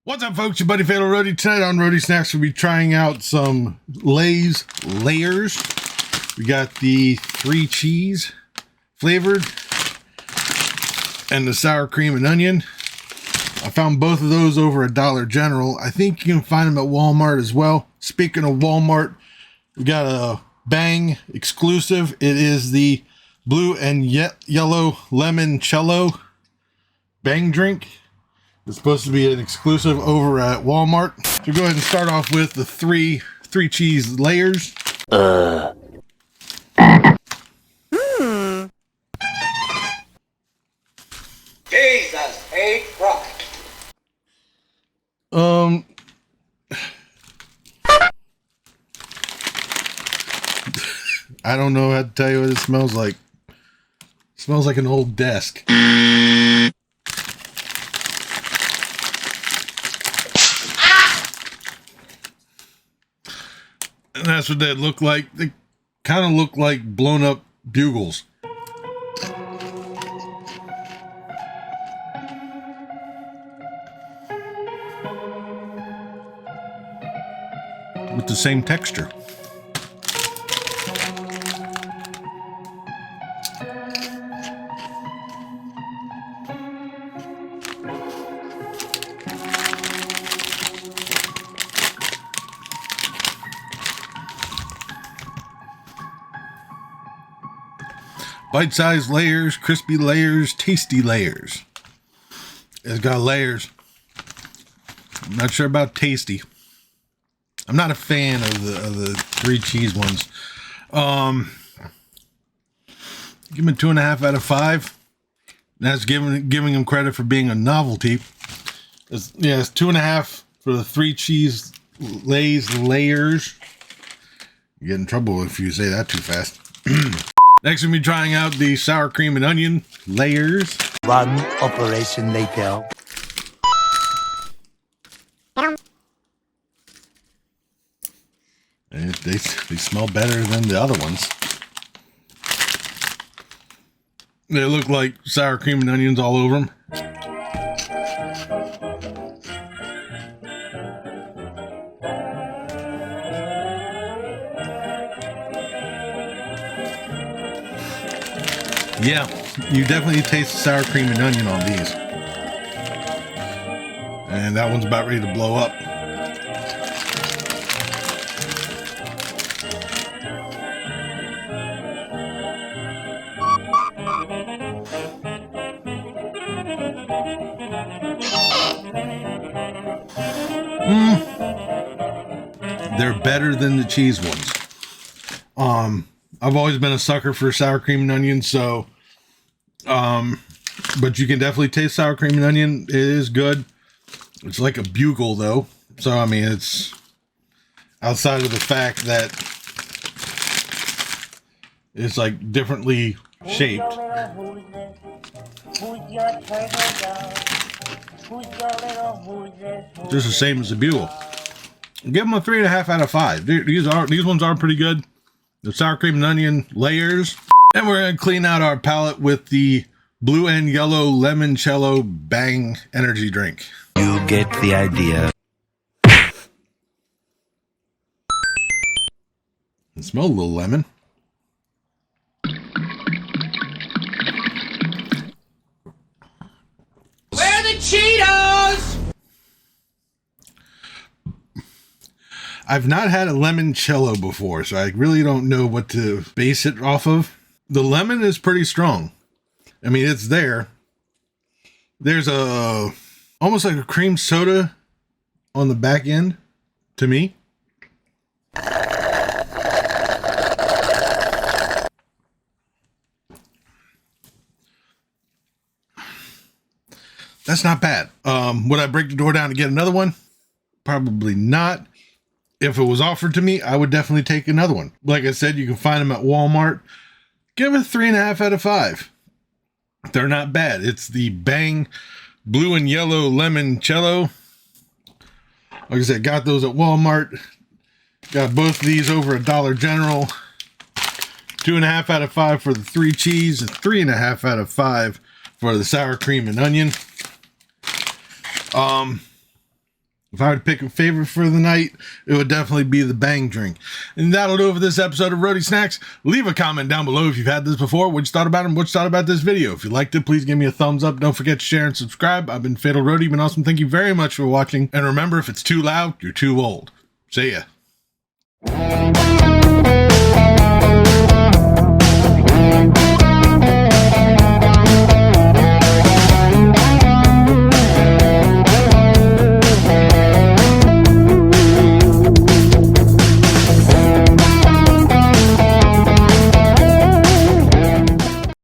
What's up, folks? Your buddy Fatalroadie. Tonight on Roadie Snacks, we'll be trying out some Lay's layers. We got the 3 cheese flavored and the sour cream and onion. I found both of those over at Dollar General. I think you can find them at Walmart as well. Speaking of Walmart, we got a Bang exclusive. It is the blue and yellow limoncello Bang drink. It's supposed to be an exclusive over at Walmart. So go ahead and start off with the three cheese layers. Jesus ate Christ. I don't know how to tell you what it smells like. It smells like an old desk. And that's what they look like. They kind of look like blown up bugles. With the same texture. Bite-sized layers, crispy layers, tasty layers. It's got layers. I'm not sure about tasty. I'm not a fan of the 3 cheese ones. Give them a 2.5 out of 5. That's giving them credit for being a novelty. It's 2.5 for the 3 cheese Lay's layers. You get in trouble if you say that too fast. Next, we'll be trying out the sour cream and onion layers. One operation later. And they smell better than the other ones. They look like sour cream and onions all over them. Yeah, you definitely taste the sour cream and onion on these. And that one's about ready to blow up. They're better than the cheese ones. I've always been a sucker for sour cream and onion, so but you can definitely taste sour cream and onion. It is good. It's like a bugle though. So I mean, it's outside of the fact that it's like differently shaped. Just the same as a bugle. Give them a 3.5 out of 5. These ones are pretty good. The sour cream and onion layers. And we're going to clean out our palette with the blue and yellow limoncello Bang energy drink. You get the idea. It smells a little lemon. Where are the Cheetos? I've not had a limoncello before, so I really don't know what to base it off of. The lemon is pretty strong. I mean, it's there. There's almost like a cream soda on the back end to me. That's not bad. Would I break the door down to get another one? Probably not. If it was offered to me, I would definitely take another one. Like I said, you can find them at Walmart. Give it a 3.5 out of 5. They're not bad. It's the Bang blue and yellow limoncello. Like I said, got those at Walmart. Got both of these over at Dollar General. 2.5 out of 5 for the 3 cheese, and 3.5 out of 5 for the sour cream and onion. If I were to pick a favorite for the night, it would definitely be the Bang drink. And that'll do it for this episode of Roadie Snacks. Leave a comment down below if you've had this before, what you thought about it, and what you thought about this video. If you liked it, please give me a thumbs up. Don't forget to share and subscribe. I've been Fatalroadie. Been awesome. Thank you very much for watching. And remember, if it's too loud, you're too old. See ya.